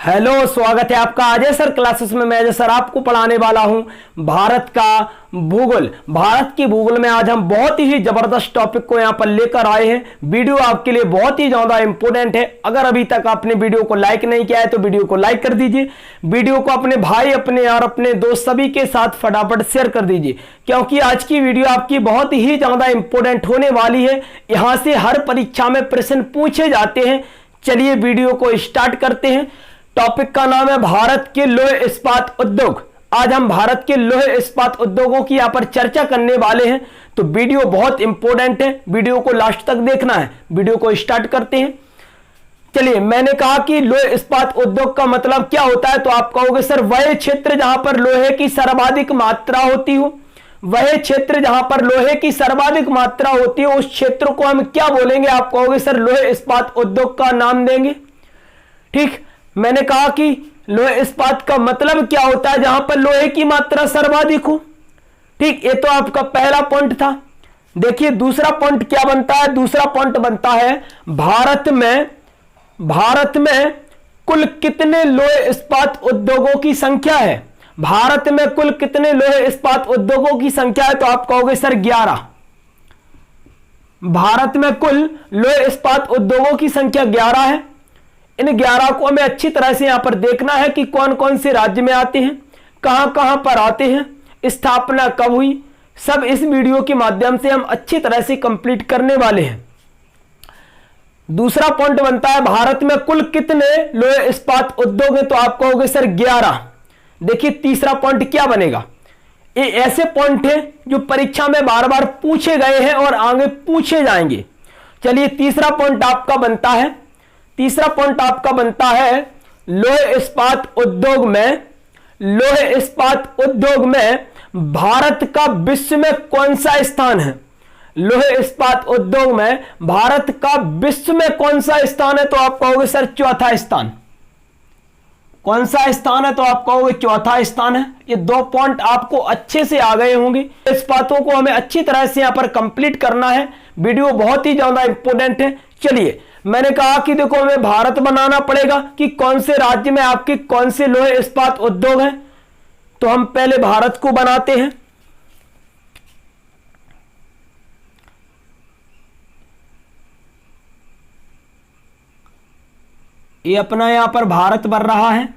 Hello, स्वागत है आपका अजय सर क्लासेस में। मैं अजय सर आपको पढ़ाने वाला हूं भारत का भूगोल। भारत की भूगोल में आज हम बहुत ही जबरदस्त टॉपिक को यहां पर लेकर आए हैं। वीडियो आपके लिए बहुत ही ज्यादा इंपॉर्टेंट है। अगर अभी तक आपने वीडियो को लाइक नहीं किया है तो वीडियो को लाइक कर दीजिए। वीडियो को अपने भाई, अपने यार, अपने दोस्त सभी के साथ फटाफट शेयर कर दीजिए, क्योंकि आज की वीडियो आपकी बहुत ही ज्यादा इंपॉर्टेंट होने वाली है। यहां से हर परीक्षा में प्रश्न पूछे जाते हैं। चलिए वीडियो को स्टार्ट करते हैं। टॉपिक का नाम है भारत के लौह इस्पात उद्योग। आज हम भारत के लौह इस्पात उद्योगों की यहां पर चर्चा करने वाले हैं, तो वीडियो बहुत इंपॉर्टेंट है। वीडियो को लास्ट तक देखना है। वीडियो को स्टार्ट करते हैं। चलिए, मैंने कहा कि लौह इस्पात उद्योग का मतलब क्या होता है, तो आप कहोगे सर वह क्षेत्र जहां पर लोहे की सर्वाधिक मात्रा होती हो। वह क्षेत्र जहां पर लोहे की सर्वाधिक मात्रा होती है उस क्षेत्र को हम क्या बोलेंगे। आप कहोगे सर लौह इस्पात उद्योग का नाम देंगे। ठीक, मैंने कहा कि लोहे इस्पात का मतलब क्या होता है, जहां पर लोहे की मात्रा सर्वाधिक हो। ठीक, ये तो आपका पहला पॉइंट था। देखिए दूसरा पॉइंट क्या बनता है। दूसरा पॉइंट बनता है भारत में कुल कितने लोहे इस्पात उद्योगों की संख्या है। भारत में कुल कितने लोहे इस्पात उद्योगों की संख्या है, तो आप कहोगे सर 11। भारत में कुल लोहे इस्पात उद्योगों की संख्या 11 है। इन 11 को हमें अच्छी तरह से यहां पर देखना है कि कौन कौन से राज्य में आते हैं, कहां कहां पर आते हैं, स्थापना कब हुई, सब इस वीडियो के माध्यम से हम अच्छी तरह से कंप्लीट करने वाले हैं। दूसरा पॉइंट बनता है भारत में कुल कितने लोहे इस्पात उद्योग हैं, तो आप कहोगे सर 11। देखिए तीसरा पॉइंट क्या बनेगा। ये ऐसे पॉइंट हैं जो परीक्षा में बार बार पूछे गए हैं और आगे पूछे जाएंगे। चलिए तीसरा पॉइंट आपका बनता है लोहे इस्पात उद्योग में भारत का विश्व में कौन सा स्थान है। लोहे इस्पात उद्योग में भारत का विश्व में कौन सा स्थान है, तो आप कहोगे सर चौथा स्थान। कौन सा स्थान है, तो आप कहोगे चौथा स्थान है। ये दो पॉइंट आपको अच्छे से आ गए होंगे। इस बातों को हमें अच्छी तरह से यहां पर कंप्लीट करना है। वीडियो बहुत ही ज्यादा इंपॉर्टेंट है। चलिए, मैंने कहा कि देखो हमें भारत बनाना पड़ेगा कि कौन से राज्य में आपके कौन से लोहे इस्पात उद्योग हैं। तो हम पहले भारत को बनाते हैं। ये अपना यहां पर भारत बन रहा है।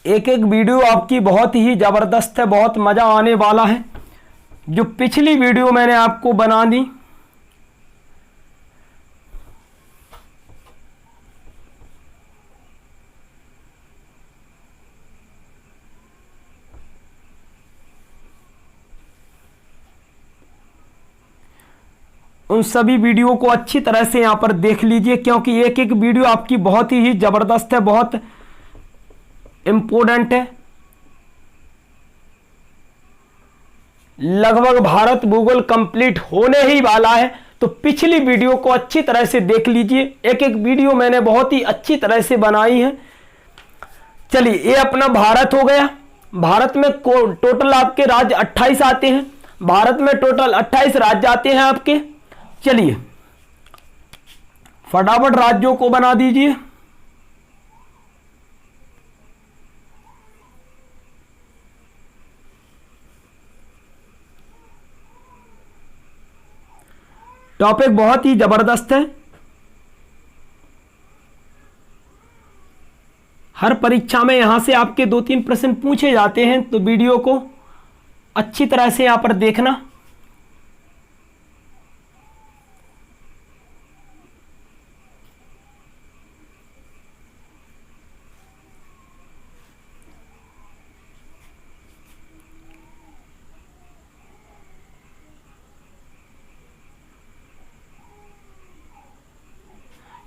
एक एक वीडियो आपकी बहुत ही जबरदस्त है, बहुत मजा आने वाला है। जो पिछली वीडियो मैंने आपको बना दी, उन सभी वीडियो को अच्छी तरह से यहां पर देख लीजिए, क्योंकि एक एक वीडियो आपकी बहुत ही जबरदस्त है, बहुत इंपॉर्टेंट है। लगभग भारत भूगोल कंप्लीट होने ही वाला है, तो पिछली वीडियो को अच्छी तरह से देख लीजिए। एक एक वीडियो मैंने बहुत ही अच्छी तरह से बनाई है। चलिए, ये अपना भारत हो गया। भारत में टोटल आपके राज्य 28 आते हैं। भारत में टोटल 28 राज्य आते हैं आपके। चलिए फटाफट राज्यों को बना दीजिए। टॉपिक बहुत ही जबरदस्त है। हर परीक्षा में यहां से आपके 2-3 प्रश्न पूछे जाते हैं, तो वीडियो को अच्छी तरह से यहां पर देखना।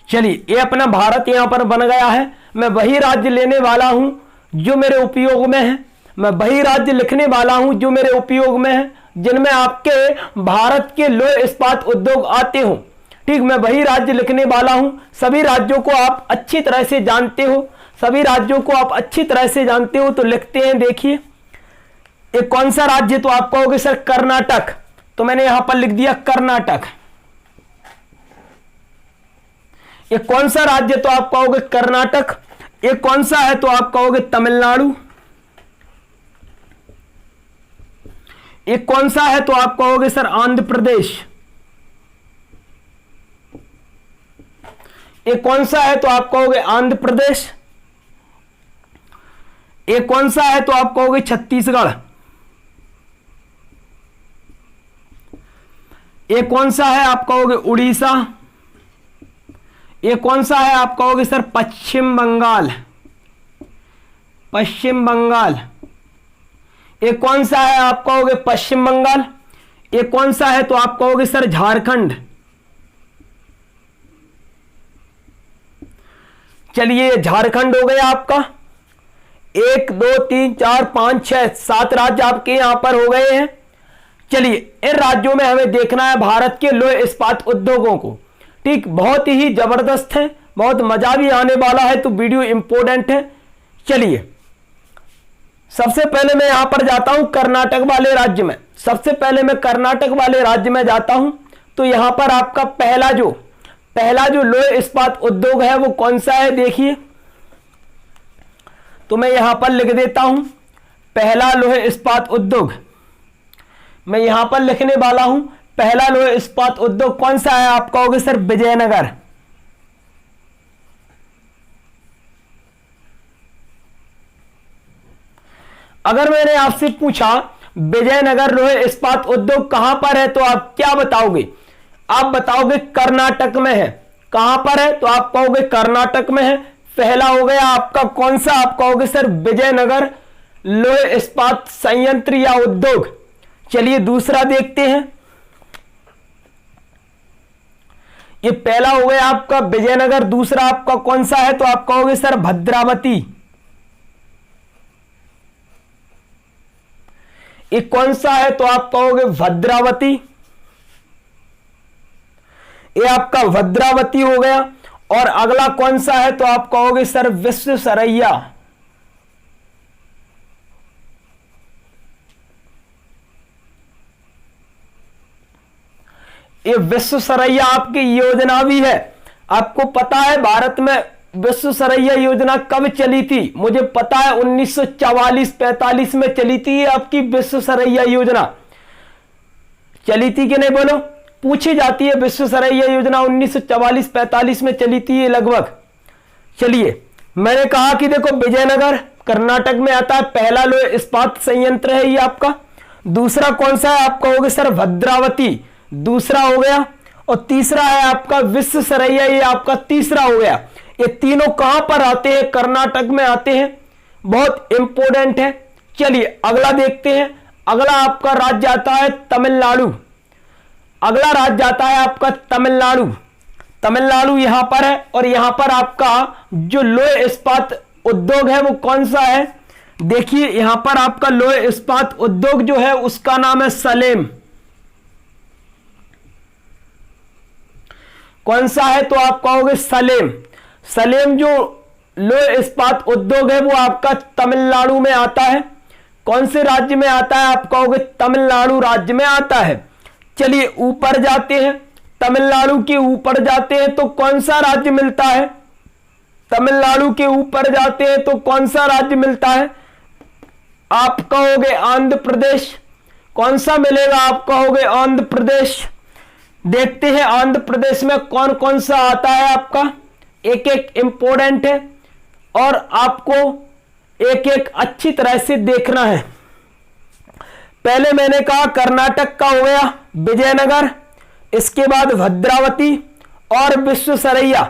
चलिए, ये अपना भारत यहां पर बन गया है। मैं वही राज्य लेने वाला हूं जो मेरे उपयोग में है। मैं वही राज्य लिखने वाला हूं जो मेरे उपयोग में है। जिनमें आपके भारत के लौह इस्पात उद्योग आते हो। ठीक, मैं वही राज्य लिखने वाला हूं। सभी राज्यों को आप अच्छी तरह से जानते हो, सभी राज्यों को आप अच्छी तरह से जानते हो। तो लिखते हैं, देखिए ये कौन सा राज्य, तो आप कहोगे सर कर्नाटक, तो मैंने यहां पर लिख दिया कर्नाटक। ये कौन सा राज्य, तो आप कहोगे कर्नाटक। ये कौन सा है, तो आप कहोगे तमिलनाडु। ये कौन सा है, तो आप कहोगे सर आंध्र प्रदेश। ये कौन सा है, तो आप कहोगे आंध्र प्रदेश। ये कौन सा है, तो आप कहोगे छत्तीसगढ़। ये कौन सा है, आप कहोगे उड़ीसा। ये कौन सा है, आप कहोगे सर पश्चिम बंगाल, पश्चिम बंगाल। ये कौन सा है, आप कहोगे पश्चिम बंगाल। ये कौन सा है, तो आप कहोगे सर झारखंड। चलिए झारखंड हो गया आपका। 1 2 3 4 5 6 7 राज्य आपके यहां पर हो गए हैं। चलिए इन राज्यों में हमें देखना है भारत के लौह इस्पात उद्योगों को। ठीक, बहुत ही जबरदस्त है, बहुत मजा भी आने वाला है, तो वीडियो इंपॉर्टेंट है। चलिए सबसे पहले मैं यहां पर जाता हूं कर्नाटक वाले राज्य में। सबसे पहले मैं कर्नाटक वाले राज्य में जाता हूं। तो यहां पर आपका पहला जो लौह इस्पात उद्योग है वो कौन सा है, देखिए। तो मैं यहां पर लिख देता हूं पहला लौह इस्पात उद्योग। मैं यहां पर लिखने वाला हूं पहला लौह इस्पात उद्योग कौन सा है, आप कहोगे सर विजयनगर। अगर मैंने आपसे पूछा विजयनगर लौह इस्पात उद्योग कहां पर है, तो आप क्या बताओगे? आप बताओगे कर्नाटक में है। कहां पर है, तो आप कहोगे कर्नाटक में है। पहला हो गया आपका कौन सा, आप कहोगे सर विजयनगर लौह इस्पात संयंत्र या उद्योग। चलिए दूसरा देखते हैं। ये पहला हो गया आपका विजयनगर, दूसरा आपका कौन सा है, तो आप कहोगे सर भद्रावती। ये कौन सा है, तो आप कहोगे भद्रावती। ये आपका भद्रावती हो गया। और अगला कौन सा है, तो आप कहोगे सर विश्वेश्वरैया। ये विश्वेश्वरैया आपकी योजना भी है। आपको पता है भारत में विश्वेश्वरैया योजना कब चली थी? मुझे पता है 1944-45 में चली थी आपकी विश्वेश्वरैया योजना। चली थी कि नहीं बोलो? पूछी जाती है विश्वेश्वरैया योजना 1944-45 में चली थी लगभग। चलिए मैंने कहा कि देखो विजयनगर कर्नाटक में आता है, पहला लौह इस्पात संयंत्र है ये आपका। दूसरा कौन सा है, आप कहोगे सर भद्रावती, दूसरा हो गया। और तीसरा है आपका विश्वेश्वरैया, ये आपका तीसरा हो गया। ये तीनों कहां पर आते हैं? कर्नाटक में आते हैं। बहुत इंपॉर्टेंट है। चलिए अगला देखते हैं। अगला आपका राज्य आता है तमिलनाडु। अगला राज्य आता है आपका तमिलनाडु। तमिलनाडु यहां पर है। और यहां पर आपका जो लौह इस्पात उद्योग है वो कौन सा है, देखिए। यहां पर आपका लौह इस्पात उद्योग जो है उसका नाम है सलेम। कौन सा है, तो आप कहोगे सलेम। सलेम जो लौह इस्पात उद्योग है वो आपका तमिलनाडु में आता है। कौन से राज्य में आता है, आप कहोगे तमिलनाडु राज्य में आता है। चलिए ऊपर जाते हैं। तमिलनाडु के ऊपर जाते हैं तो कौन सा राज्य मिलता है? तमिलनाडु के ऊपर जाते हैं तो कौन सा राज्य मिलता है? आप कहोगे आंध्र प्रदेश। कौन सा मिलेगा, आप कहोगे आंध्र प्रदेश। देखते हैं आंध्र प्रदेश में कौन कौन सा आता है आपका। एक एक इंपॉर्टेंट है और आपको एक एक अच्छी तरह से देखना है। पहले मैंने कहा कर्नाटक का हो गया विजयनगर, इसके बाद भद्रावती और विश्वेश्वरैया।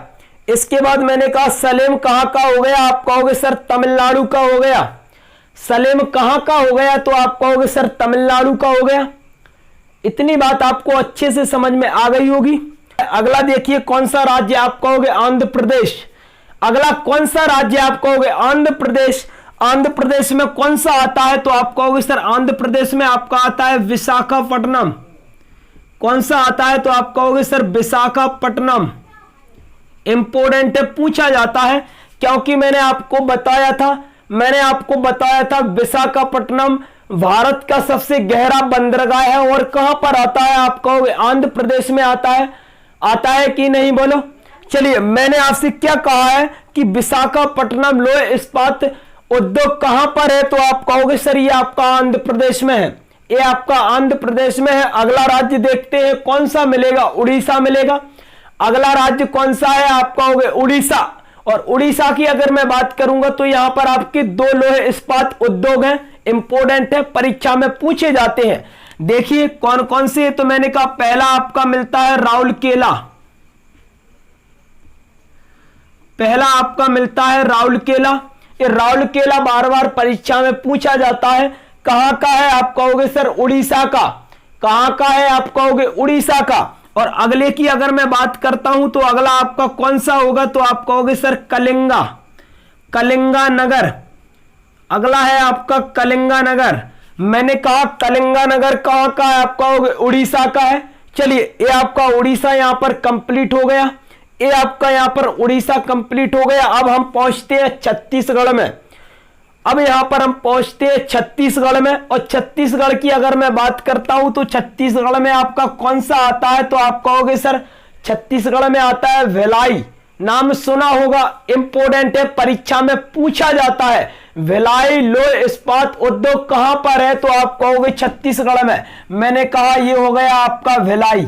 इसके बाद मैंने कहा सलेम कहां का हो गया, आप कहोगे सर तमिलनाडु का हो गया। सलेम कहां का हो गया, तो आप कहोगे सर तमिलनाडु का हो गया। इतनी बात आपको अच्छे से समझ में आ गई होगी। अगला देखिए कौन सा राज्य, आप कहोगे आंध्र प्रदेश। अगला कौन सा राज्य, आप कहोगे आंध्र प्रदेश। आंध्र प्रदेश में कौन सा आता है? तो आप कहोगे सर आंध्र प्रदेश में आपका आता है विशाखापट्टनम। कौन सा आता है? तो आप कहोगे सर विशाखापट्टनम। इंपोर्टेंट है, पूछा जाता है, क्योंकि मैंने आपको बताया था विशाखापट्टनम भारत का सबसे गहरा बंदरगाह है। और कहां पर आता है? आप कहोगे आंध्र प्रदेश में आता है कि नहीं? बोलो। चलिए, मैंने आपसे क्या कहा है कि विशाखापट्टनम लौह इस्पात उद्योग कहां पर है? तो आप कहोगे सर ये आपका आंध्र प्रदेश में है। ये आपका आंध्र प्रदेश में है। अगला राज्य देखते हैं कौन सा मिलेगा? उड़ीसा मिलेगा। अगला राज्य कौन सा है? आप कहोगे उड़ीसा। और उड़ीसा की अगर मैं बात करूंगा तो यहां पर आपके 2 लौह इस्पात उद्योग हैं, इंपोर्टेंट है, परीक्षा में पूछे जाते हैं। देखिए कौन कौन से। तो मैंने कहा पहला आपका मिलता है राउरकेला। पहला आपका मिलता है राउरकेला। ये राउरकेला बार बार परीक्षा में पूछा जाता है। कहां का है? आप कहोगे सर उड़ीसा का। कहां का है? आप कहोगे उड़ीसा का। और अगले की अगर मैं बात करता हूं तो अगला आपका कौन सा होगा? तो आप कहोगे सर कलिंगानगर। अगला है आपका कलिंगानगर। मैंने कहा कलिंगानगर कहां का है? आप कहोगे उड़ीसा का है। चलिए, ये आपका उड़ीसा यहां पर कंप्लीट हो गया। ये आपका यहां पर उड़ीसा कंप्लीट हो गया। अब हम पहुंचते हैं छत्तीसगढ़ में। अब यहां पर हम पहुंचते हैं छत्तीसगढ़ में। और छत्तीसगढ़ की अगर मैं बात करता हूं तो छत्तीसगढ़ में आपका कौन सा आता है? तो आप कहोगे सर छत्तीसगढ़ में आता है भिलाई। नाम सुना होगा, इंपोर्टेंट है, परीक्षा में पूछा जाता है। भिलाई लौह इस्पात उद्योग कहां पर है? तो आप कहोगे छत्तीसगढ़ में। मैंने कहा ये हो गया आपका भिलाई।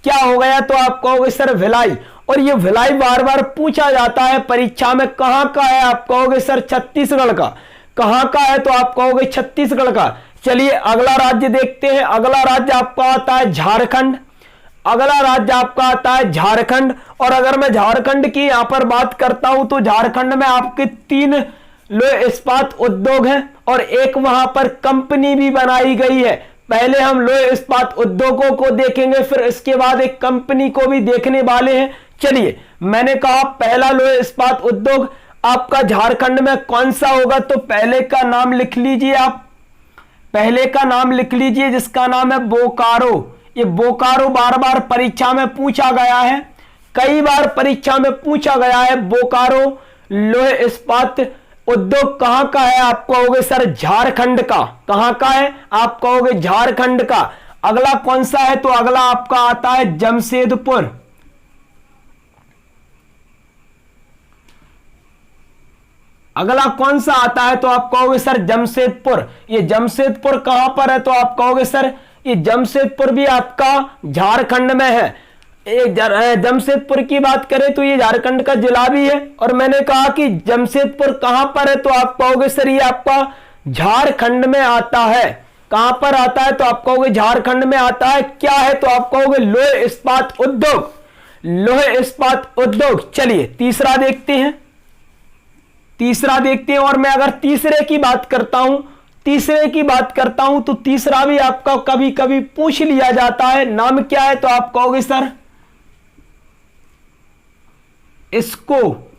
क्या हो गया? तो आप कहोगे सर भिलाई। और ये भिलाई बार बार पूछा जाता है परीक्षा में, कहां का है? आप कहोगे सर छत्तीसगढ़ का। कहां का है? तो आप कहोगे छत्तीसगढ़ का। चलिए, अगला राज्य देखते हैं। अगला राज्य आपका आता है झारखंड। अगला राज्य आपका आता है झारखंड। और अगर मैं झारखंड की यहां पर बात करता हूं तो झारखंड में आपके 3 लौह इस्पात उद्योग हैं और एक वहां पर कंपनी भी बनाई गई है। पहले हम लौह इस्पात उद्योगों को देखेंगे, फिर इसके बाद एक कंपनी को भी देखने वाले हैं। चलिए, मैंने कहा पहला लौह इस्पात उद्योग आपका झारखंड में कौन सा होगा? तो पहले का नाम लिख लीजिए आप। पहले का नाम लिख लीजिए जिसका नाम है बोकारो। ये बोकारो बार बार परीक्षा में पूछा गया है, कई बार परीक्षा में पूछा गया है। बोकारो लौह इस्पात उद्योग कहां का है? आप कहोगे सर झारखंड का। कहां का है? आप कहोगे झारखंड का। अगला कौन सा है? तो अगला आपका आता है जमशेदपुर। अगला कौन सा आता है? तो आप कहोगे सर जमशेदपुर। ये जमशेदपुर कहां पर है? तो आप कहोगे सर ये जमशेदपुर भी आपका झारखंड में है। जमशेदपुर की बात करें तो ये झारखंड का जिला भी है। और मैंने कहा कि जमशेदपुर कहां पर है? तो आप कहोगे सर ये आपका झारखंड में आता है। कहां पर आता है? तो आप कहोगे झारखंड में आता है। क्या है? तो आप कहोगे लौह इस्पात उद्योग। लौह इस्पात उद्योग। चलिए, तीसरा देखते हैं। और मैं अगर तीसरे की बात करता हूं तो तीसरा भी आपका कभी कभी पूछ लिया जाता है। नाम क्या है? तो आप कहोगे सर इसको।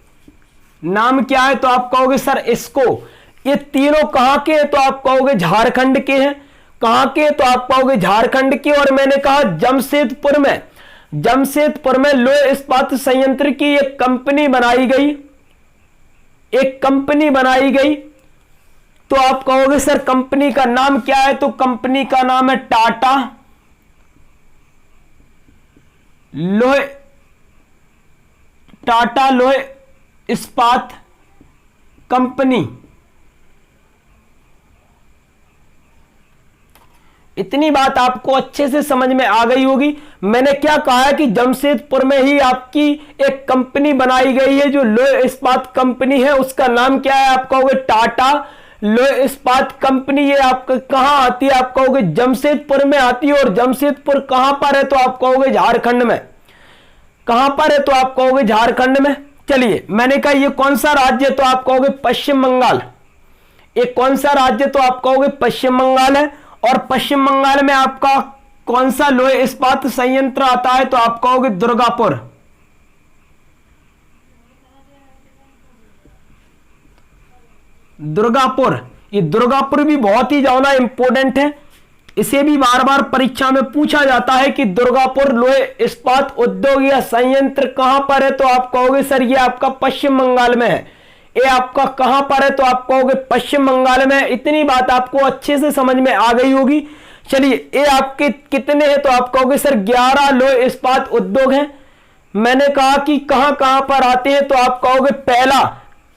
नाम क्या है? तो आप कहोगे सर इसको। ये तीनों कहां के हैं? तो आप कहोगे झारखंड के हैं। कहां के? तो आप कहोगे झारखंड के। और मैंने कहा जमशेदपुर में लौह इस्पात संयंत्र की एक कंपनी बनाई गई। तो आप कहोगे सर कंपनी का नाम क्या है? तो कंपनी का नाम है टाटा लौह इस्पात कंपनी। इतनी बात आपको अच्छे से समझ में आ गई होगी। मैंने क्या कहा है कि जमशेदपुर में ही आपकी एक कंपनी बनाई गई है जो लौह इस्पात कंपनी है। उसका नाम क्या है? आप कहोगे टाटा लौह इस्पात कंपनी। ये आपका कहां आती है? आप कहोगे जमशेदपुर में आती है। और जमशेदपुर कहां पर है? तो आप कहोगे झारखंड में। कहां पर है? तो आप कहोगे झारखंड में। चलिए, मैंने कहा ये कौन सा राज्य है? तो आप कहोगे पश्चिम बंगाल। ये कौन सा राज्य? तो आप कहोगे पश्चिम बंगाल है। और पश्चिम बंगाल में आपका कौन सा लौह इस्पात संयंत्र आता है? तो आप कहोगे दुर्गापुर। दुर्गापुर, ये दुर्गापुर भी बहुत ही ज्यादा इंपॉर्टेंट है, इसे भी बार बार परीक्षा में पूछा जाता है कि दुर्गापुर लोहे इस्पात उद्योग या संयंत्र कहां पर है, तो आप कहोगे सर ये आपका पश्चिम बंगाल में है। ये आपका कहां पर है, तो आप कहोगे पश्चिम बंगाल में है। इतनी बात आपको अच्छे से समझ में आ गई होगी। चलिए ये आपके कितने हैं, तो आप कहोगे सर 11 लोहे इस्पात उद्योग हैं। मैंने कहा कि कहां कहां पर आते हैं, तो आप कहोगे पहला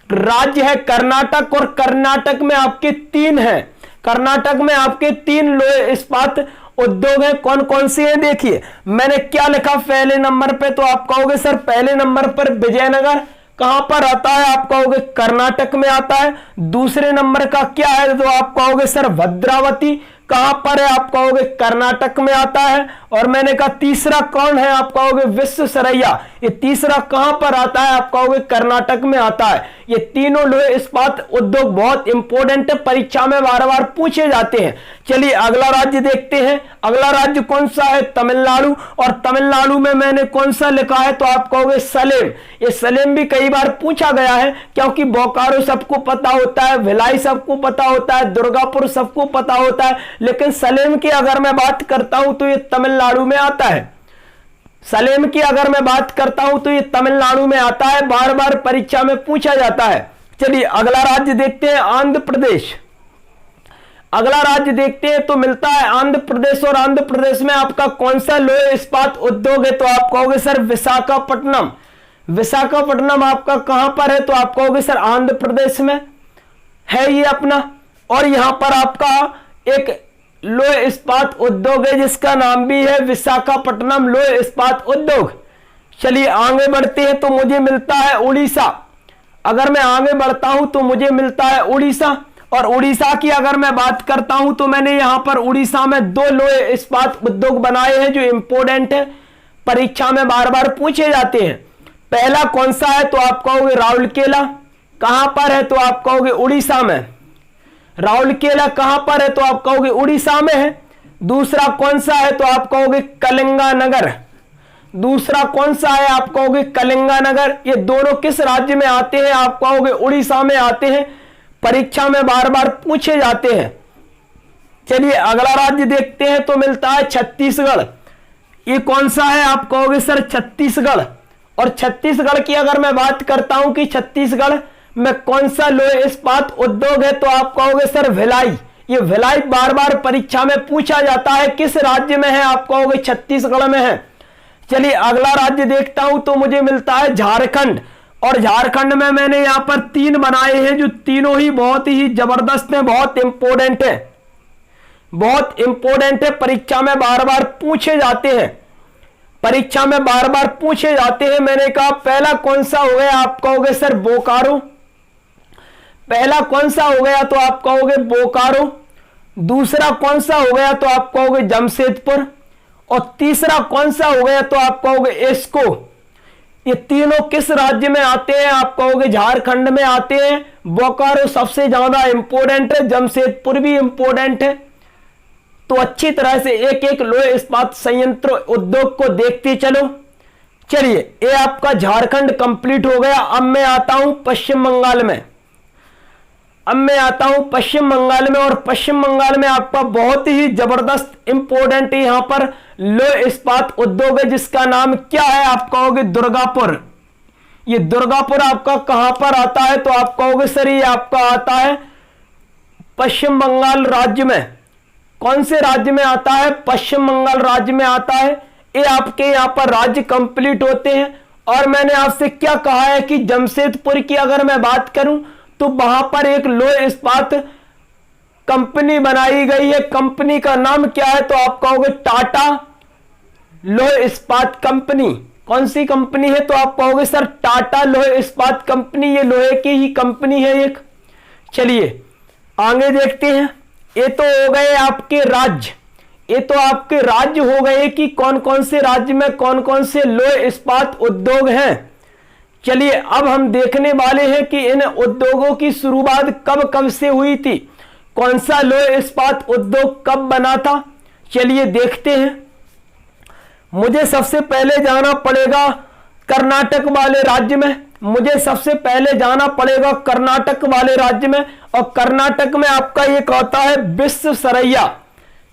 राज्य है कर्नाटक, और कर्नाटक में आपके 3 हैं। कर्नाटक में आपके 3 लोहे इस्पात उद्योग हैं। कौन कौन से हैं देखिए, मैंने क्या लिखा पहले नंबर पे, तो आप कहोगे सर पहले नंबर पर विजयनगर कहां पर आता है, आप कहोगे कर्नाटक में आता है। दूसरे नंबर का क्या है, तो आप कहोगे सर भद्रावती कहां पर है, आप कहोगे कर्नाटक में आता है। और मैंने कहा तीसरा कौन है, आप कहोगे विश्वेश्वरैया, ये तीसरा कहां पर आता है, आप कहोगे कर्नाटक में आता है। ये तीनों लोहे इस्पात उद्योग बहुत इंपॉर्टेंट है, परीक्षा में बार बार पूछे जाते हैं। चलिए अगला राज्य देखते हैं। अगला राज्य कौन सा है, तमिलनाडु। और तमिलनाडु में मैंने कौन सा लिखा है, तो आप कहोगे सलेम। ये सलेम भी कई बार पूछा गया है, क्योंकि बोकारो सबको पता होता है, भिलाई सबको पता होता है, दुर्गापुर सबको पता होता है, लेकिन सलेम की अगर मैं बात करता हूं तो ये तमिलनाडु में आता है। सलेम की अगर मैं बात करता हूं तो ये तमिलनाडु में आता है, बार बार परीक्षा में पूछा जाता है। चलिए अगला राज्य देखते हैं, आंध्र प्रदेश। अगला राज्य देखते हैं तो मिलता है आंध्र प्रदेश। और आंध्र प्रदेश में आपका कौन सा लोहे इस्पात उद्योग है, तो आप कहोगे सर विशाखापट्टनम। विशाखापट्टनम आपका कहां पर है, तो आप कहोगे सर आंध्र प्रदेश में है ये अपना। और यहां पर आपका एक लोहे इस्पात उद्योग है जिसका नाम भी है विशाखापट्टनम लोहे इस्पात उद्योग। चलिए आगे बढ़ते हैं तो मुझे मिलता है उड़ीसा। अगर मैं आगे बढ़ता हूं तो मुझे मिलता है उड़ीसा। और उड़ीसा की अगर मैं बात करता हूं तो मैंने यहां पर उड़ीसा में 2 लोहे इस्पात उद्योग बनाए हैं जो इंपोर्टेंट है, परीक्षा में बार बार पूछे जाते हैं। पहला कौन सा है, तो आप कहोगे राउरकेला। कहां पर है, तो आप कहोगे उड़ीसा में। राउरकेला कहां पर है, तो आप कहोगे उड़ीसा में है। दूसरा कौन सा है, तो आप कहोगे कलिंगानगर। दूसरा कौन सा है, आप कहोगे कलिंगानगर। ये दोनों किस राज्य में आते हैं, आप कहोगे उड़ीसा में आते हैं, परीक्षा में बार बार पूछे जाते हैं। चलिए अगला राज्य देखते हैं तो मिलता है छत्तीसगढ़। ये कौन सा है, आप कहोगे सर छत्तीसगढ़। और छत्तीसगढ़ की अगर मैं बात करता हूं कि छत्तीसगढ़ में कौन सा लोहे इस्पात उद्योग है, तो आप कहोगे सर भिलाई। ये भिलाई बार बार परीक्षा में पूछा जाता है, किस राज्य में है, आप कहोगे छत्तीसगढ़ में है। चलिए अगला राज्य देखता हूं तो मुझे मिलता है झारखंड। और झारखंड में मैंने यहां पर 3 बनाए हैं जो तीनों ही बहुत ही जबरदस्त हैं, बहुत इंपॉर्टेंट है, बहुत इंपॉर्टेंट है, परीक्षा में बार बार पूछे जाते हैं, परीक्षा में बार बार पूछे जाते हैं। मैंने कहा पहला कौन सा हो गया, आप कहोगे सर बोकारो। पहला कौन सा हो गया, तो आप कहोगे बोकारो। दूसरा कौन सा हो गया, तो आप कहोगे जमशेदपुर। और तीसरा कौन सा हो गया, तो आप कहोगे एस्को। ये तीनों किस राज्य में आते हैं, आप कहोगे झारखंड में आते हैं। बोकारो सबसे ज्यादा इंपॉर्टेंट है, जमशेदपुर भी इंपॉर्टेंट है। तो अच्छी तरह से एक एक लोहे इस्पात संयंत्र उद्योग को देखते चलो। चलिए ये आपका झारखंड कंप्लीट हो गया। अब मैं आता हूं पश्चिम बंगाल में। अब मैं आता हूं पश्चिम बंगाल में। और पश्चिम बंगाल में आपका बहुत ही जबरदस्त इंपॉर्टेंट यहां पर लोहे इस्पात उद्योग है जिसका नाम क्या है, आप कहोगे दुर्गापुर। ये दुर्गापुर आपका कहां पर आता है, तो आप कहोगे सर ये आपका आता है पश्चिम बंगाल राज्य में। कौन से राज्य में आता है, पश्चिम बंगाल राज्य में आता है। ये आपके यहां पर राज्य कंप्लीट होते हैं। और मैंने आपसे क्या कहा है कि जमशेदपुर की अगर मैं बात करूं तो वहां पर एक लोहे इस्पात कंपनी बनाई गई है। कंपनी का नाम क्या है, तो आप कहोगे टाटा लोहे इस्पात कंपनी। कौन सी कंपनी है, तो आप कहोगे सर टाटा लोहे इस्पात कंपनी। ये लोहे की ही कंपनी है एक। चलिए आगे देखते हैं। ये तो हो गए आपके राज्य, ये तो आपके राज्य हो गए कि कौन कौन से राज्य में कौन कौन से लोहे इस्पात उद्योग हैं। चलिए अब हम देखने वाले हैं कि इन उद्योगों की शुरुआत कब कब से हुई थी, कौन सा लोहे इस्पात उद्योग कब बना था। चलिए देखते हैं। मुझे सबसे पहले जाना पड़ेगा कर्नाटक वाले राज्य में। मुझे सबसे पहले जाना पड़ेगा कर्नाटक वाले राज्य में, और कर्नाटक में आपका एक आता है विश्वेश्वरैया।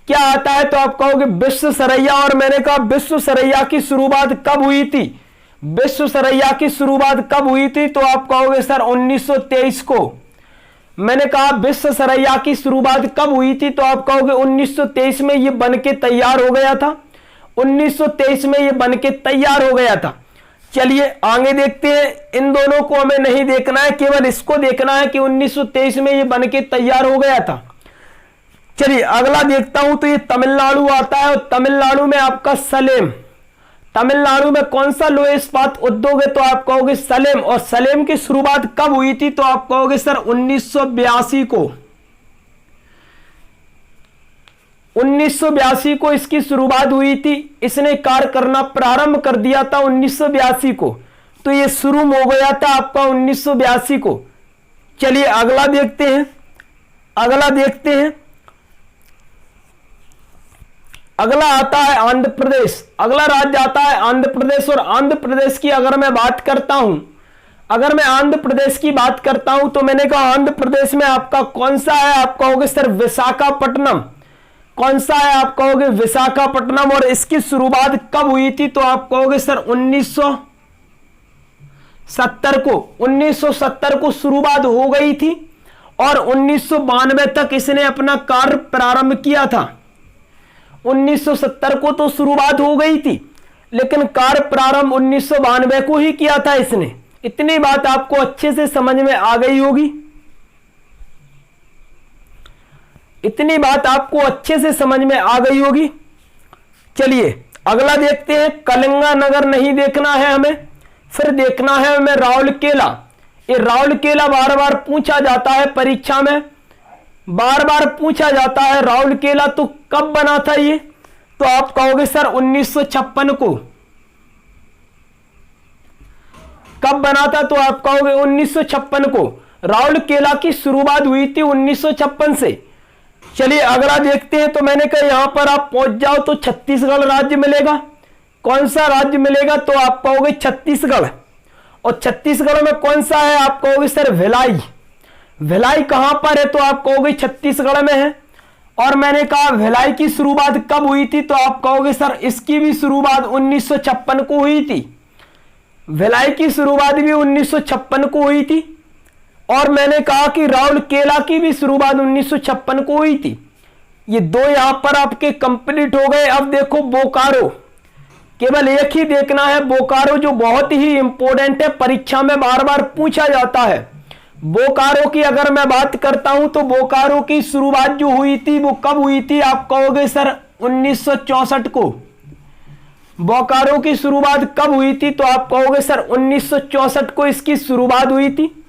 क्या आता है? तो आप कहोगे विश्वेश्वरैया, और मैंने कहा विश्वेश्वरैया की शुरुआत कब हुई थी? विश्वेश्वरैया की शुरुआत कब हुई थी? तो आप कहोगे सर 1923 को। मैंने कहा विश्वेश्वरैया की शुरुआत कब हुई थी? तो आप कहोगे 1923 में ये बनके तैयार हो गया था। 1923 में ये बनके तैयार हो गया था। चलिए आगे देखते हैं। इन दोनों को हमें नहीं देखना है, केवल इसको देखना है कि 1923 में ये बनके तैयार हो गया था। चलिए अगला देखता हूं, तो ये तमिलनाडु आता है, और तमिलनाडु में आपका सलेम। तमिलनाडु में कौन सा लोहे इस्पात उद्योग है? तो आप कहोगे सलेम। और सलेम की शुरुआत कब हुई थी? तो आप कहोगे सर 1982 को। 1982 को इसकी शुरुआत हुई थी। इसने कार्य करना प्रारंभ कर दिया था 1982 को, तो ये शुरू हो गया था आपका 1982 को। चलिए अगला देखते हैं। अगला देखते हैं, अगला आता है आंध्र प्रदेश। अगला राज्य आता है आंध्र प्रदेश। और आंध्र प्रदेश की अगर मैं बात करता हूं, अगर मैं आंध्र प्रदेश की बात करता हूं, तो मैंने कहा आंध्र प्रदेश में आपका कौन सा है? आप कहोगे सर विशाखापट्टनम। कौन सा है? आप कहोगे विशाखापट्टनम। और इसकी शुरुआत कब हुई थी? तो आप कहोगे सर 1970 को। 1970 को शुरुआत हो गई थी, और 1992 तक इसने अपना कार्य प्रारंभ किया था। 1970 को तो शुरुआत हो गई थी, लेकिन कार्य प्रारंभ 1992 को ही किया था इसने। इतनी बात आपको अच्छे से समझ में आ गई होगी। इतनी बात आपको अच्छे से समझ में आ गई होगी। चलिए अगला देखते हैं। कलिंगानगर नहीं देखना है हमें, फिर देखना है हमें राउरकेला। ये राउरकेला बार बार पूछा जाता है परीक्षा में, बार बार पूछा जाता है राउरकेला। तो कब बना था ये? तो आप कहोगे सर 1956 को। कब बना था? तो आप कहोगे 1956 को। राउरकेला की शुरुआत हुई थी 1956 से। चलिए अगला देखते हैं। तो मैंने कहा यहां पर आप पहुंच जाओ तो छत्तीसगढ़ राज्य मिलेगा। कौन सा राज्य मिलेगा? तो आप कहोगे छत्तीसगढ़। और छत्तीसगढ़ में कौन सा है? आप कहोगे सर भिलाई। भिलाई कहां पर है? तो आप कहोगे छत्तीसगढ़ में है। और मैंने कहा भिलाई की शुरुआत कब हुई थी? तो आप कहोगे सर इसकी भी शुरुआत 1956 को हुई थी। भिलाई की शुरुआत भी 1956 को हुई थी। और मैंने कहा कि राउरकेला की भी शुरुआत 1956 को हुई थी। ये दो यहां पर आपके कंप्लीट हो गए। अब देखो बोकारो, केवल एक ही देखना है बोकारो, जो बहुत ही इंपॉर्टेंट है, परीक्षा में बार बार पूछा जाता है। बोकारो की अगर मैं बात करता हूं, तो बोकारो की शुरुआत जो हुई थी वो कब हुई थी? आप कहोगे सर 1964 को। बोकारो की शुरुआत कब हुई थी? तो आप कहोगे सर 1964 को इसकी शुरुआत हुई थी।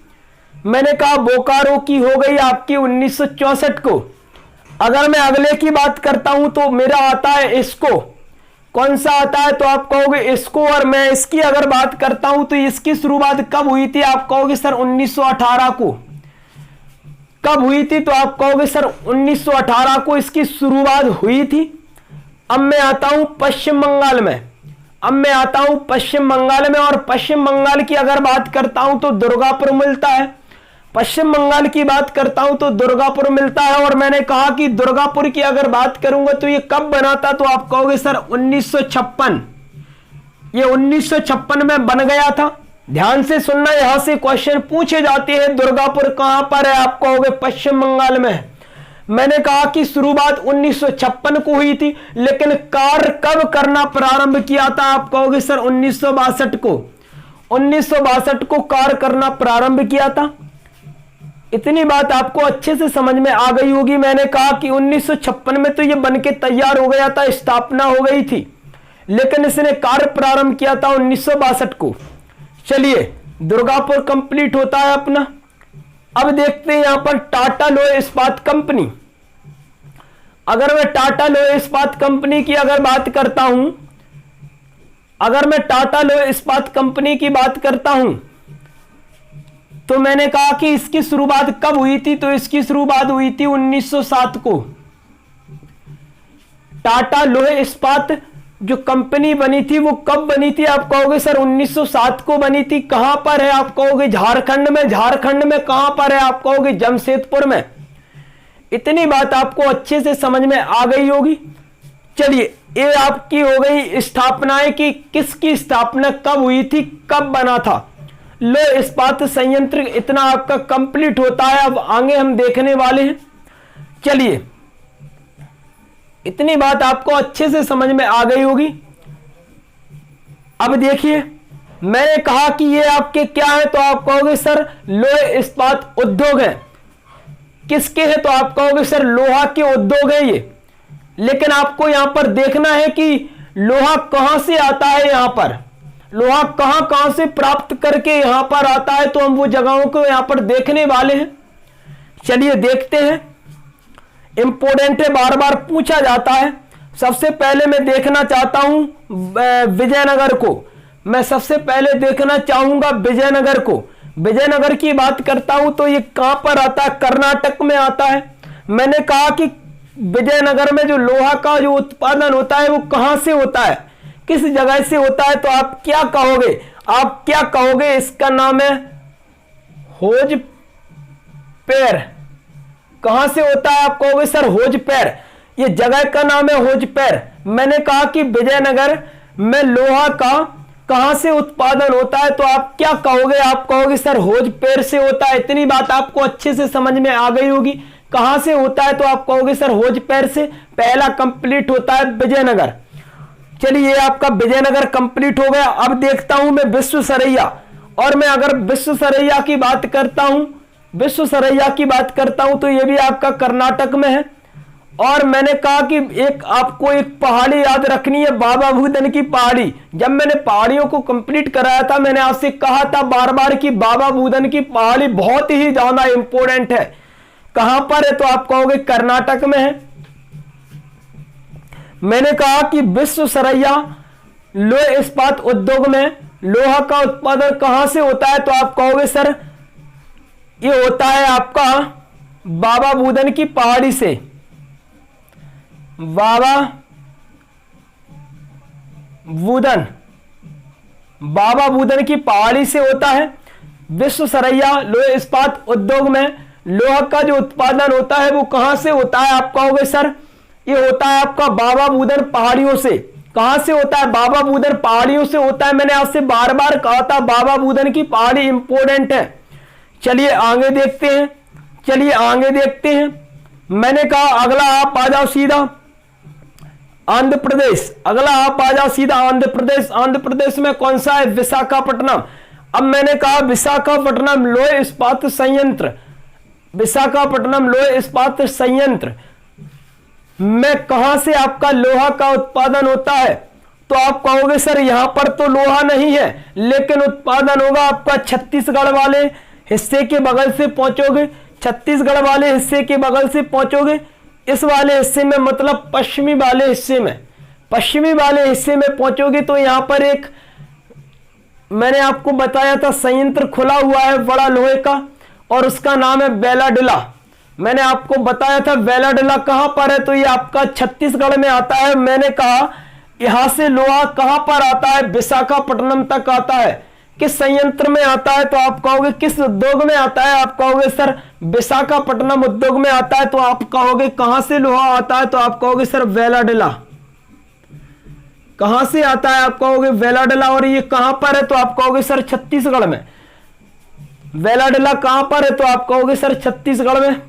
मैंने कहा बोकारो की हो गई आपकी 1964 को। अगर मैं अगले की बात करता हूं, तो मेरा आता है इसको। कौन सा आता है? तो आप कहोगे इसको। और मैं इसकी अगर बात करता हूं, तो इसकी शुरुआत कब हुई थी? आप कहोगे सर 1918 को। कब हुई थी? तो आप कहोगे सर 1918 को इसकी शुरुआत हुई थी। अब मैं आता हूं पश्चिम बंगाल में। अब मैं आता हूं पश्चिम बंगाल में, और पश्चिम बंगाल की अगर बात करता हूं तो दुर्गापुर मिलता है। पश्चिम बंगाल की बात करता हूं तो दुर्गापुर मिलता है। और मैंने कहा कि दुर्गापुर की अगर बात करूंगा तो ये कब बना था? तो आप कहोगे सर 1956। ये 1956 में बन गया था। ध्यान से सुनना, यहां से क्वेश्चन पूछे जाते हैं। दुर्गापुर कहां पर है? आप कहोगे पश्चिम बंगाल में। मैंने कहा कि शुरुआत 1956 को हुई थी, लेकिन कार्य कब करना प्रारंभ किया था? आप कहोगे सर 1962 को। 1962 को कार्य करना प्रारंभ किया था। इतनी बात आपको अच्छे से समझ में आ गई होगी। मैंने कहा कि 1956 में तो ये बनके तैयार हो गया था, स्थापना हो गई थी, लेकिन इसने कार्य प्रारंभ किया था 1962 को। चलिए दुर्गापुर कंप्लीट होता है अपना। अब देखते हैं यहां पर टाटा लोहे इस्पात कंपनी। अगर मैं टाटा लोहे इस्पात कंपनी की अगर बात करता हूं, अगर मैं टाटा लोहे इस्पात कंपनी की बात करता हूं, तो मैंने कहा कि इसकी शुरुआत कब हुई थी? तो इसकी शुरुआत हुई थी 1907 को। टाटा लोहे इस्पात जो कंपनी बनी थी वो कब बनी थी? आप कहोगे सर 1907 को बनी थी। कहां पर है? आप कहोगे झारखंड में। झारखंड में कहां पर है? आप कहोगे जमशेदपुर में। इतनी बात आपको अच्छे से समझ में आ गई होगी। चलिए, ये आपकी हो गई स्थापनाएं कि किसकी स्थापना कब हुई थी, कब बना था। लो इस्पात संयंत्र इतना आपका कंप्लीट होता है। अब आगे हम देखने वाले हैं। चलिए, इतनी बात आपको अच्छे से समझ में आ गई होगी। अब देखिए, मैंने कहा कि ये आपके क्या है, तो आप कहोगे सर लोह इस्पात उद्योग है। किसके है? तो आप कहोगे सर लोहा के उद्योग है ये। लेकिन आपको यहां पर देखना है कि लोहा कहां से आता है। यहां पर लोहा कहां कहां से प्राप्त करके यहां पर आता है, तो हम वो जगहों को यहां पर देखने वाले हैं। चलिए देखते हैं। इंपोर्टेंट है, बार बार पूछा जाता है। सबसे पहले मैं देखना चाहता हूं विजयनगर को। मैं सबसे पहले देखना चाहूंगा विजयनगर को। विजयनगर की बात करता हूं तो ये कहां पर आता है? कर्नाटक में आता है। मैंने कहा कि विजयनगर में जो लोहा का जो उत्पादन होता है वो कहां से होता है, किस जगह से होता है? तो आप क्या कहोगे? आप क्या कहोगे? इसका नाम है होजपेर। कहां से होता है? आप कहोगे सर होजपेर। ये जगह का नाम है होजपेर। मैंने कहा कि विजयनगर में लोहा का कहां से उत्पादन होता है, तो आप क्या कहोगे? आप कहोगे सर होजपेर से होता है। इतनी बात आपको अच्छे से समझ में आ गई होगी। कहां से होता है? तो आप कहोगे सर होजपेर से। पहला कंप्लीट होता है विजयनगर। चलिए, आपका विजयनगर कंप्लीट हो गया। अब देखता हूं मैं विश्वेश्वरैया। और मैं अगर विश्वेश्वरैया की बात करता हूं, विश्वेश्वरैया की बात करता हूं तो यह भी आपका कर्नाटक में है। और मैंने कहा कि एक आपको एक पहाड़ी याद रखनी है, बाबा भूदन की पहाड़ी। जब मैंने पहाड़ियों को कंप्लीट कराया था, मैंने आपसे कहा था बार बार कि बाबा भूदन की पहाड़ी बहुत ही ज्यादा इंपॉर्टेंट है। कहां पर है? तो आप कहोगे कर्नाटक में है। मैंने कहा कि विश्वेश्वरैया लोह इस्पात उद्योग में लोहा का उत्पादन कहां से होता है, तो आप कहोगे सर ये होता है आपका बाबा भूदन की पहाड़ी से। बाबा भूदन की पहाड़ी से होता है। विश्वेश्वरैया लोह इस्पात उद्योग में लोहा का जो उत्पादन होता है वो कहां से होता है? आप कहोगे सर ये होता है आपका बाबा भूदन पहाड़ियों से। कहां से होता है? बाबा भूदन पहाड़ियों से होता है। मैंने आपसे बार बार कहा था बाबा भूदन की पहाड़ी इंपॉर्टेंट है। चलिए आगे देखते हैं। चलिए आगे देखते हैं। मैंने कहा अगला आप आ जाओ सीधा आंध्र प्रदेश। अगला आप आ जाओ सीधा आंध्र प्रदेश। आंध्र प्रदेश में कौन सा है? विशाखापट्टनम। अब मैंने कहा विशाखापट्टनम लोह इस्पात संयंत्र। विशाखापट्टनम लोह इस्पात संयंत्र में कहां से आपका लोहा का उत्पादन होता है? तो आप कहोगे सर यहां पर तो लोहा नहीं है, लेकिन उत्पादन होगा आपका छत्तीसगढ़ वाले हिस्से के बगल से पहुंचोगे। छत्तीसगढ़ वाले हिस्से के बगल से पहुंचोगे। इस वाले हिस्से में मतलब पश्चिमी वाले हिस्से में, पश्चिमी वाले हिस्से में पहुंचोगे तो यहां पर एक मैंने आपको बताया था संयंत्र खुला हुआ है बड़ा लोहे का, और उसका नाम है बेलाडिला। मैंने आपको बताया था बेलाडिला कहां पर है, तो ये आपका छत्तीसगढ़ में आता है। मैंने कहा यहां से लोहा कहां पर आता है? विशाखापट्टनम तक आता है। किस संयंत्र में आता है? तो आप कहोगे किस उद्योग में आता है? आप कहोगे सर विशाखापट्टनम उद्योग में आता है। तो आप कहोगे कहां से लोहा आता है? तो आप कहोगे सर वेलाडिला। कहां से आता है? आप कहोगे वेलाडिला। और ये कहां पर है? तो आप कहोगे सर छत्तीसगढ़ में। वेलाडिला कहां पर है? तो आप कहोगे सर छत्तीसगढ़ में।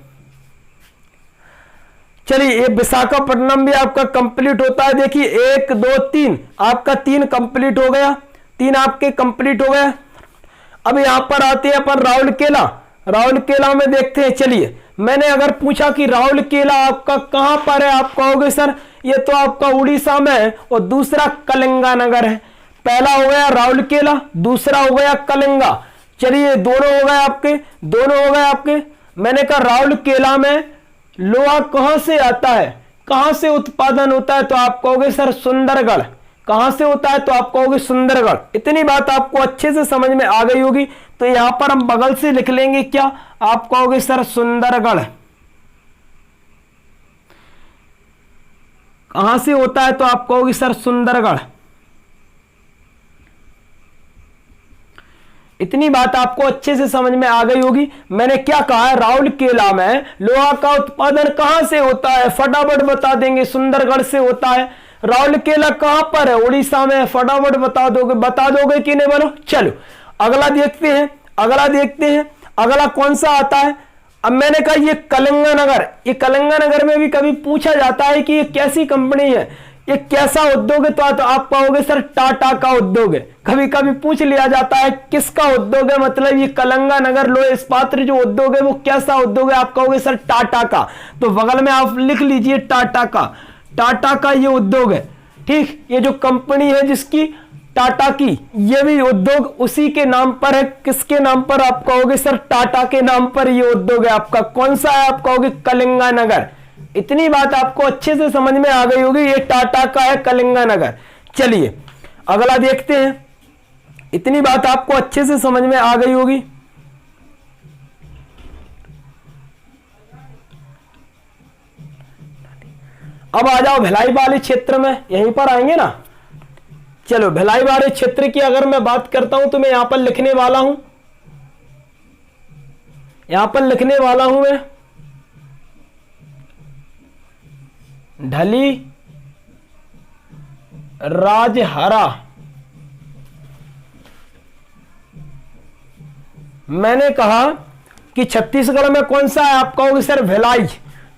चलिए ये विशाखापट्टनम भी आपका कंप्लीट होता है। देखिए 1 2 3 आपका 3 कंप्लीट हो गया। 3 आपके कंप्लीट हो गया। अब यहां पर आते हैं अपन राउरकेला। राउरकेला में देखते हैं। चलिए मैंने अगर पूछा कि राउरकेला आपका कहां पर है, आप कहोगे सर ये तो आपका उड़ीसा में है और दूसरा कलिंगानगर है। पहला हो गया राउरकेला, दूसरा हो गया कलिंगा। चलिए दोनों हो गए आपके, दोनों हो गए आपके। मैंने कहा राउरकेला में लोहा कहां से आता है, कहां से उत्पादन होता है? तो आप कहोगे सर सुंदरगढ़। कहां से होता है? तो आप कहोगे सुंदरगढ़। इतनी बात आपको अच्छे से समझ में आ गई होगी। तो यहां पर हम बगल से लिख लेंगे क्या? आप कहोगे सर सुंदरगढ़। कहां से होता है तो आप कहोगे सर सुंदरगढ़। इतनी बात आपको अच्छे से समझ में आ गई होगी। मैंने क्या कहा है, राउरकेला में लोहा का उत्पादन कहां से होता है, फटाफट बता देंगे, सुंदरगढ़ से होता है। राउरकेला कहां पर है, उड़ीसा में, फटाफट बता दोगे कि नहीं बोलो। चलो अगला देखते हैं, अगला कौन सा आता है। अब मैंने कहा ये कलिंगनगर, ये कलिंगनगर में भी कभी पूछा जाता है कि ये कैसी कंपनी है, ये कैसा उद्योग है, तो आप कहोगे सर टाटा का उद्योग है। कभी कभी पूछ लिया जाता है किसका उद्योग है, मतलब ये कलिंगनगर लोह इस्पात जो उद्योग है वो कैसा उद्योग है, आप कहोगे सर टाटा का। तो बगल में आप लिख लीजिए टाटा का ये उद्योग है। ठीक, ये जो कंपनी है जिसकी टाटा की, ये भी उद्योग उसी के नाम पर है। किसके नाम पर, आप कहोगे सर टाटा के नाम पर ये उद्योग है आपका। कौन सा है, आप कहोगे कलिंगनगर। इतनी बात आपको अच्छे से समझ में आ गई होगी, ये टाटा का है कलिंगनगर। चलिए अगला देखते हैं। इतनी बात आपको अच्छे से समझ में आ गई होगी। अब आ जाओ भिलाई वाले क्षेत्र में, यहीं पर आएंगे ना। चलो भिलाई वाले क्षेत्र की अगर मैं बात करता हूं तो मैं यहां पर लिखने वाला हूं, मैं ढली राजहरा। मैंने कहा कि छत्तीसगढ़ में कौन सा है, आप कहोगे सर भिलाई।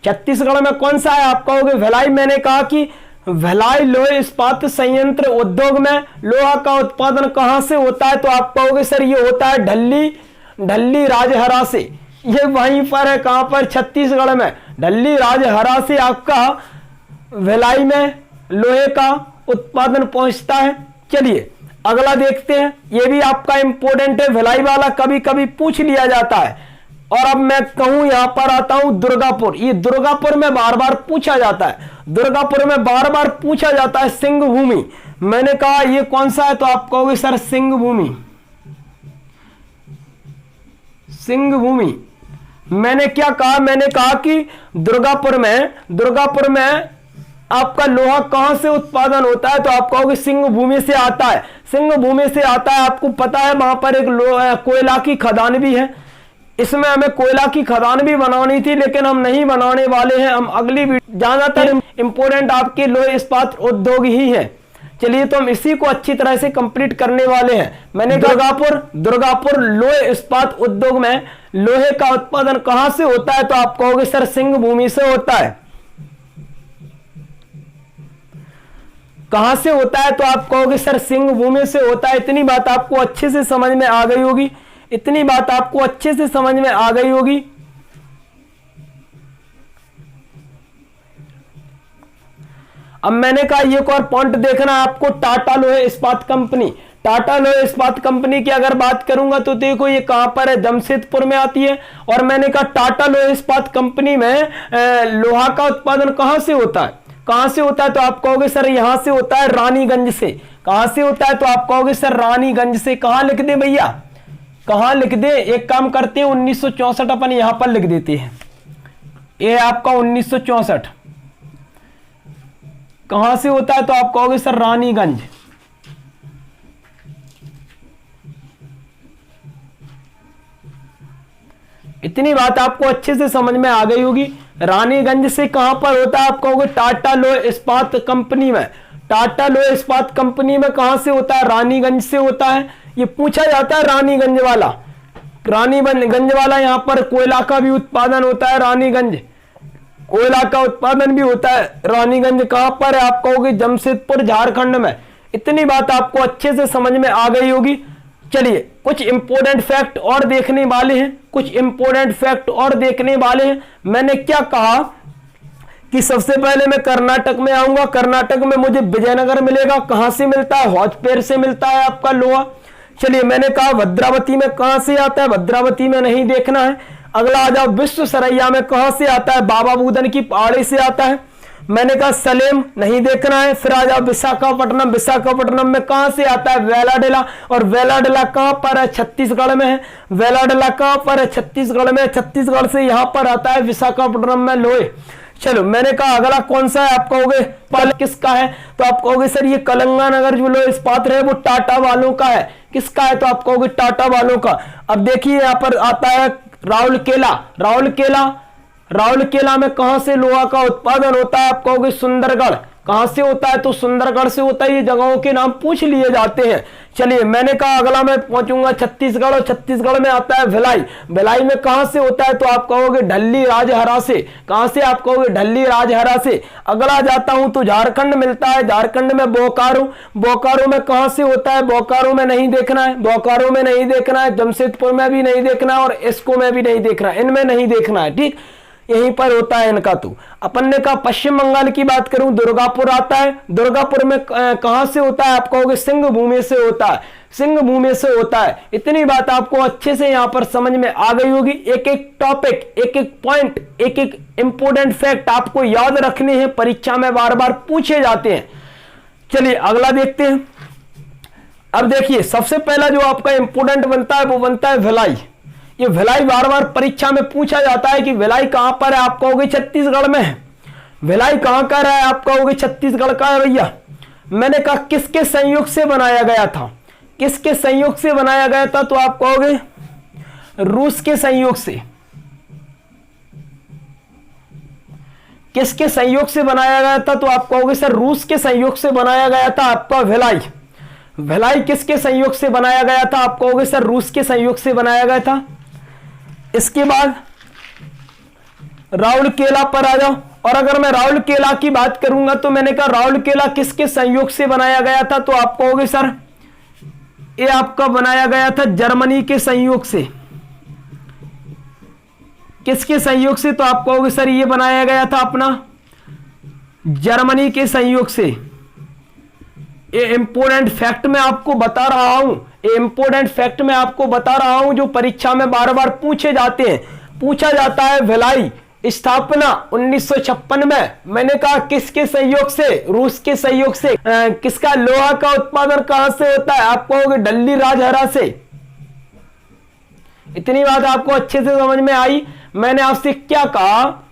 छत्तीसगढ़ में कौन सा है, आप कहोगे भिलाई। मैंने कहा कि भिलाई लोह इस्पात संयंत्र उद्योग में लोहा का उत्पादन कहां से होता है, तो आप कहोगे सर ये होता है ढली राजहरा से। ये वहीं पर है, कहां पर, छत्तीसगढ़ में। ढली राजहरा से आपका भिलाई में लोहे का उत्पादन पहुंचता है। चलिए अगला देखते हैं, ये भी आपका इंपोर्टेंट है, भिलाई वाला कभी कभी पूछ लिया जाता है। और अब मैं कहूं, यहां पर आता हूं दुर्गापुर। ये दुर्गापुर में बार बार पूछा जाता है, सिंह भूमि। मैंने कहा ये कौन सा है, तो आप कहोगे सर सिंह भूमि। मैंने क्या कहा, मैंने कहा कि दुर्गापुर में आपका लोहा कहां से उत्पादन होता है, तो आप कहोगे सिंह भूमि से आता है। आपको पता है वहां पर एक कोयला की खदान भी है। इसमें हमें कोयला की खदान भी बनानी थी, लेकिन हम नहीं बनाने वाले हैं। हम अगली ज्यादातर इंपोर्टेंट आपके लोह इस्पात उद्योग ही है। चलिए तो हम इसी को अच्छी तरह से कंप्लीट करने वाले हैं। मैंने दुर्गापुर लोह इस्पात उद्योग में लोहे का उत्पादन कहां से होता है, तो आप कहोगे सर सिंह भूमि से होता है। कहां से होता है, तो आप कहोगे सर सिंह भूमि से होता है। इतनी बात आपको अच्छे से समझ में आ गई होगी। अब मैंने कहा ये एक और पॉइंट देखना है आपको, टाटा लोहे इस्पात कंपनी की अगर बात करूंगा तो देखो ये कहां पर है, जमशेदपुर में आती है। और मैंने कहा टाटा लोहे इस्पात कंपनी में लोहा का उत्पादन कहां से होता है, तो आप कहोगे सर यहां से होता है, रानीगंज से। कहां से होता है, तो आप कहोगे सर रानीगंज से। कहां लिख दे भैया, कहां लिख दे, एक काम करते हैं 1964 अपन यहां पर लिख देते हैं। ये आपका 1964 कहां से होता है, तो आप कहोगे सर रानीगंज। इतनी बात आपको अच्छे से समझ में आ गई होगी। रानीगंज से कहां पर होता है, आप कहोगे टाटा लोह इस्पात कंपनी में। कहां से होता है, रानीगंज से होता है। ये पूछा जाता है रानीगंज वाला। यहां पर कोयला का भी उत्पादन होता है, कोयला का उत्पादन भी होता है। रानीगंज कहां पर है, आप कहोगे जमशेदपुर झारखंड में। इतनी बात आपको अच्छे से समझ में आ गई होगी। चलिए कुछ इंपोर्टेंट फैक्ट और देखने वाले हैं। मैंने क्या कहा कि सबसे पहले मैं कर्नाटक में आऊंगा। कर्नाटक में मुझे विजयनगर मिलेगा। कहां से मिलता है, होजपेर से मिलता है आपका लोहा। चलिए मैंने कहा भद्रावती में कहां से आता है, भद्रावती में नहीं देखना है। अगला आ जाओ विश्वेश्वरैया में कहां से आता है, बाबा बुदन की पहाड़ी से आता है। मैंने कहा सलेम नहीं देखना है। फिर आ जाओ विशाखापट्टनम में कहां से आता है, वेलाडेला। और वेलाडेला कहां पर है, छत्तीसगढ़ में है। छत्तीसगढ़ में। छत्तीसगढ़ से यहां पर आता है विशाखापट्टनम में लोहे। चलो मैंने कहा अगला कौन सा है, आप कहोगे पहले किसका है, तो आप कहोगे सर ये कलंगानगर जो लोह इस्पात है वो टाटा वालों का है। किसका है, तो आप कहोगे टाटा वालों का। अब देखिए यहां पर आता है राउरकेला। राउरकेला में कहां से लोहा का उत्पादन होता है, आप कहोगे सुंदरगढ़। कहां से होता है, तो सुंदरगढ़ से होता है। ये जगहों के नाम पूछ लिए जाते हैं। चलिए मैंने कहा अगला मैं पहुंचूंगा छत्तीसगढ़, और छत्तीसगढ़ में आता है भिलाई। भिलाई में कहां से होता है, तो आप कहोगे ढल्ली राजहरा से। कहां से, आप कहोगे ढल्ली राजहरा से। अगला जाता हूं तो झारखंड मिलता है, झारखंड में बोकारो। बोकारो में कहां से होता है, बोकारो में नहीं देखना है, बोकारो में नहीं देखना है, जमशेदपुर में भी नहीं देखना है, और एस्को में भी नहीं देखना है, इनमें नहीं देखना है, ठीक, यहीं पर होता है इनका। तो अपन ने कहा पश्चिम बंगाल की बात करूं, दुर्गापुर आता है। दुर्गापुर में कहां से होता है, आप कहोगे सिंह भूमि से होता है, सिंह भूमि से होता है। इतनी बात आपको अच्छे से यहां पर समझ में आ गई होगी। एक एक टॉपिक, एक एक पॉइंट, एक एक इंपोर्टेंट फैक्ट आपको याद रखने हैं, परीक्षा में बार बार पूछे जाते हैं। चलिए अगला देखते हैं। अब देखिए सबसे पहला जो आपका इंपोर्टेंट बनता है वो बनता है भिलाई। ये भिलाई बार बार परीक्षा में पूछा जाता है कि भिलाई कहां पर है, आप कहोगे छत्तीसगढ़ में है। भिलाई कहां का है, आप कहोगे छत्तीसगढ़ का है भैया। मैंने कहा किसके संयोग से बनाया गया था, किसके संयोग से बनाया गया था, तो आप कहोगे रूस के संयोग से। किसके संयोग से बनाया गया था, तो आप कहोगे सर रूस के संयोग से बनाया गया था आपका भिलाई। भिलाई किसके संयोग से बनाया गया था, आप कहोगे सर रूस के संयोग से बनाया गया था। इसके बाद राउरकेला पर आ जाओ, और अगर मैं राउरकेला की बात करूंगा तो मैंने कहा राउरकेला किसके संयोग से बनाया गया था, तो आप कहोगे सर ये आपका बनाया गया था जर्मनी के संयोग से। किसके संयोग से, तो आप कहोगे सर ये बनाया गया था अपना जर्मनी के संयोग से। ये इंपोर्टेंट फैक्ट मैं आपको बता रहा हूं, ये इंपोर्टेंट फैक्ट मैं आपको बता रहा हूं जो परीक्षा में बार बार पूछे जाते हैं। पूछा जाता है भिलाई स्थापना 1956 में, मैंने कहा किसके सहयोग से, रूस के सहयोग से। किसका लोहा का उत्पादन कहां से होता है, आप कहोगे ढल्ली राजहरा से। इतनी बात आपको अच्छे से समझ में आई। मैंने आपसे क्या कहा,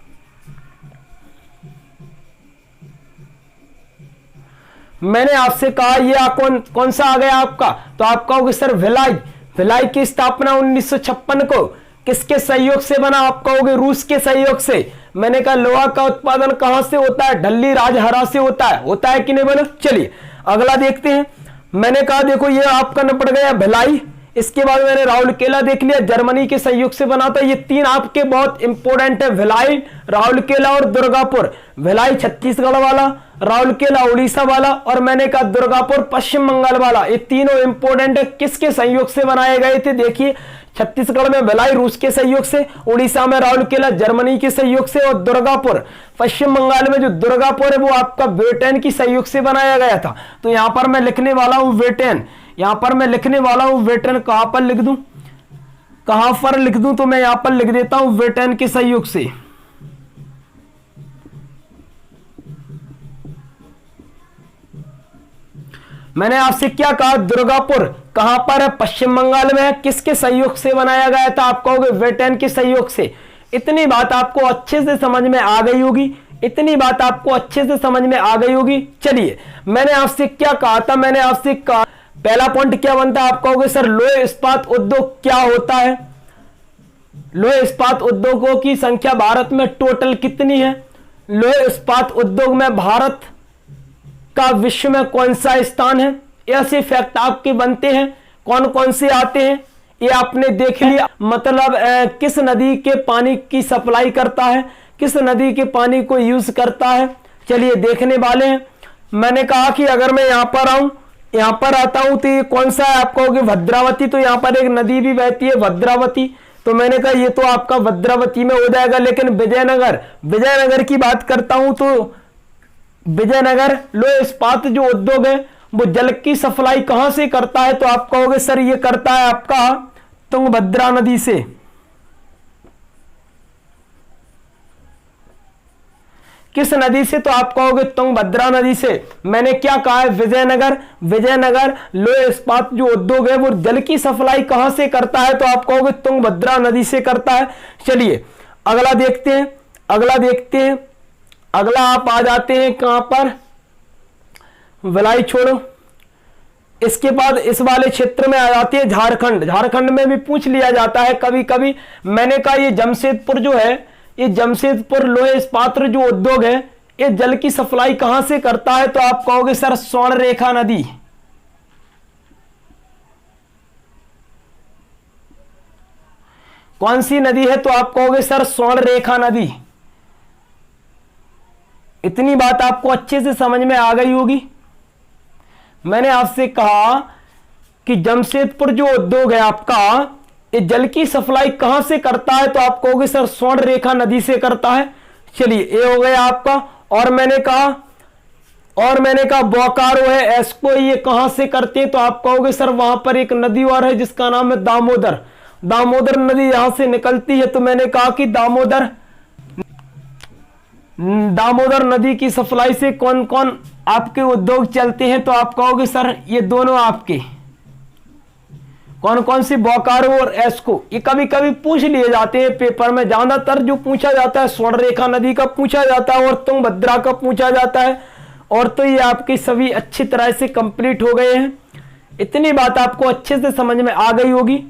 मैंने आपसे कहा ये कौन सा आ गया आपका, तो आप कहोगे सर भिलाई। भिलाई की स्थापना 1956 को किसके सहयोग से बना, आप कहोगे रूस के सहयोग से। मैंने कहा लोहा का उत्पादन कहां से होता है, ढल्ली राजहरा से होता है कि नहीं बोलो। चलिए अगला देखते हैं। मैंने कहा देखो ये आपका निपट गया भिलाई। इसके बाद मैंने राउरकेला देख लिया, जर्मनी के सहयोग से बना था। ये तीन आपके बहुत इंपॉर्टेंट है, भिलाई, राउरकेला और दुर्गापुर। भिलाई छत्तीसगढ़ वाला, राउरकेला उड़ीसा वाला, और मैंने कहा दुर्गापुर पश्चिम बंगाल वाला। ये तीनों इंपॉर्टेंट है, किसके सहयोग से बनाए गए थे। देखिए छत्तीसगढ़ में भिलाई रूस के सहयोग से, उड़ीसा में राउरकेला जर्मनी के सहयोग से, और दुर्गापुर पश्चिम बंगाल में जो दुर्गापुर है वो आपका ब्रिटेन की सहयोग से बनाया गया था। तो यहां पर मैं लिखने वाला हूं ब्रिटेन, यहां पर मैं लिखने वाला हूं ब्रिटेन। कहां पर लिख दूं, कहां पर लिख दूं, तो मैं यहां पर लिख देता हूं ब्रिटेन के सहयोग से। मैंने आपसे क्या कहा, दुर्गापुर कहां पर है, पश्चिम बंगाल में है। किसके सहयोग से बनाया गया था, आप कहोगे ब्रिटेन के सहयोग से। इतनी बात आपको अच्छे से समझ में आ गई होगी, इतनी बात आपको अच्छे से समझ में आ गई होगी। चलिए मैंने आपसे क्या कहा था, मैंने आपसे कहा पहला पॉइंट क्या बनता है, आप कहोगे सर लोह इस्पात उद्योग क्या होता है। लोह इस्पात उद्योगों की संख्या भारत में टोटल कितनी है। लोह इस्पात उद्योग में भारत का विश्व में कौन सा स्थान है। ऐसे फैक्ट आपके बनते हैं, कौन कौन से आते हैं ये आपने देख लिया। मतलब किस नदी के पानी की सप्लाई करता है, किस नदी के पानी को यूज करता है, चलिए देखने वाले हैं। मैंने कहा कि अगर मैं यहां पर आऊं, यहां पर आता हूं तो ये कौन सा है, आप कहोगे भद्रावती। तो यहां पर एक नदी भी बहती है भद्रावती, तो मैंने कहा ये तो आपका भद्रावती में हो जाएगा। लेकिन विजयनगर की बात करता हूं तो विजयनगर लोह इस्पात जो उद्योग है वो जल की सप्लाई कहां से करता है, तो आप कहोगे सर ये करता है आपका तुंगभद्रा नदी से। किस नदी से, तो आप कहोगे तुंगभद्रा नदी से। मैंने क्या कहा है, विजयनगर लोह इस्पात जो उद्योग है वो जल की सप्लाई कहां से करता है, तो आप कहोगे तुंगभद्रा नदी से करता है। चलिए अगला देखते हैं, अगला आप आ जाते हैं कहां पर, भिलाई छोड़ो। इसके बाद इस वाले क्षेत्र में आ जाती है झारखंड। झारखंड में भी पूछ लिया जाता है कभी कभी। मैंने कहा ये जमशेदपुर जो है, ये जमशेदपुर लोहे इस्पात जो उद्योग है, ये जल की सप्लाई कहां से करता है? तो आप कहोगे सर स्वर्ण रेखा नदी। कौन सी नदी है? तो आप कहोगे सर स्वर्ण रेखा नदी। इतनी बात आपको अच्छे से समझ में आ गई होगी। मैंने आपसे कहा कि जमशेदपुर जो उद्योग है आपका, ये जल की सप्लाई कहां से करता है? तो आप कहोगे सर स्वर्ण रेखा नदी से करता है। चलिए ये हो गया आपका। और मैंने कहा बोकारो है, एस्को, ये कहां से करते हैं? तो आप कहोगे सर वहां पर एक नदी और है जिसका नाम है दामोदर। दामोदर नदी यहां से निकलती है। तो मैंने कहा कि दामोदर नदी की सप्लाई से कौन कौन आपके उद्योग चलते हैं? तो आप कहोगे सर ये दोनों आपके, कौन कौन सी, बोकारो और एस्को। ये कभी कभी पूछ लिए जाते हैं पेपर में। ज्यादातर जो पूछा जाता है स्वर्ण रेखा नदी का पूछा जाता है और तुंगभद्रा का पूछा जाता है। और तो ये आपके सभी अच्छी तरह से कंप्लीट हो गए हैं। इतनी बात आपको अच्छे से समझ में आ गई होगी।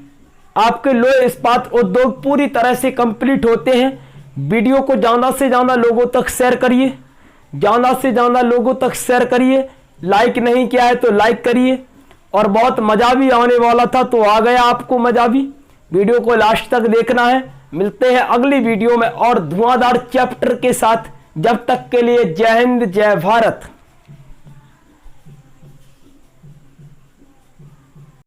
आपके लोहे इस्पात उद्योग पूरी तरह से कंप्लीट होते हैं। वीडियो को ज्यादा से ज्यादा लोगों तक शेयर करिए, ज्यादा से ज्यादा लोगों तक शेयर करिए। लाइक नहीं किया है तो लाइक करिए। और बहुत मजा भी आने वाला था तो आ गया आपको मजा भी। वीडियो को लास्ट तक देखना है। मिलते हैं अगली वीडियो में और धुआंधार चैप्टर के साथ। जब तक के लिए जय हिंद, जय भारत।